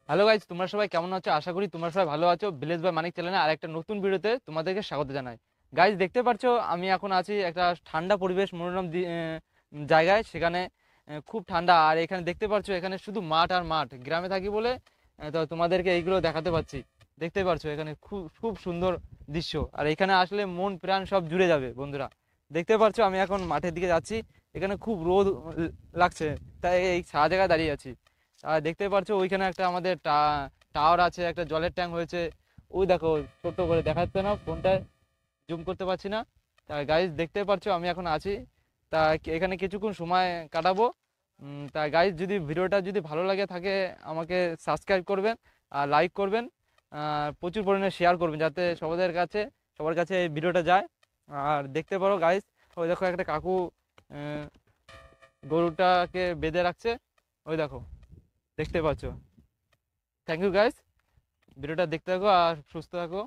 Hello guys, তোমরা সবাই কেমন আছো? আশা করি তোমরা সবাই ভালো আছো। ভিলেজ বাই মানিক চ্যানেলে আর একটা নতুন ভিডিওতে তোমাদেরকে স্বাগত জানাই। গাইজ, দেখতে পাচ্ছো আমি এখন আছি একটা ঠান্ডা পরিবেশ, মনোরম জায়গায়। সেখানে খুব ঠান্ডা। আর এখানে দেখতে পাচ্ছো এখানে শুধু মাঠ আর মাঠ। গ্রামে থাকি বলে তো তোমাদেরকে এইগুলো দেখাতে পাচ্ছি। দেখতে পাচ্ছো এখানে খুব খুব সুন্দর দৃশ্য। আর এখানে আসলে মন প্রাণ সব জুড়ে যাবে বন্ধুরা। দেখতে পাচ্ছো আমি এখন মাঠের দিকে যাচ্ছি। এখানে খুব রোদ লাগছে, তাই এই ছায়া জায়গায় দাঁড়িয়ে আছি। আর দেখতে পাচ্ছ ওইখানে একটা আমাদের টাওয়ার আছে, একটা জলের ট্যাঙ্ক হয়েছে। ওই দেখো, ছোট্ট করে দেখাচ্ছে না, ফোনটায় জুম করতে পারছি না। তা গাইজ দেখতে পাচ্ছ আমি এখন আছি। তা এখানে কিছুক্ষণ সময় কাটাবো। তা গাইজ, যদি ভিডিওটা যদি ভালো লাগে থাকে আমাকে সাবস্ক্রাইব করবেন আর লাইক করবেন। প্রচুর পরিমাণে শেয়ার করবেন যাতে সবার কাছে এই ভিডিওটা যায়। আর দেখতে পারো গাইজ, ওই দেখো একটা কাকু আহ, গরুটাকে বেঁধে রাখছে। ওই দেখো, দেখতে পাচ্ছ। থ্যাংক ইউ গাইস, ভিডিওটা দেখতে থাকো আর সুস্থ থাকো।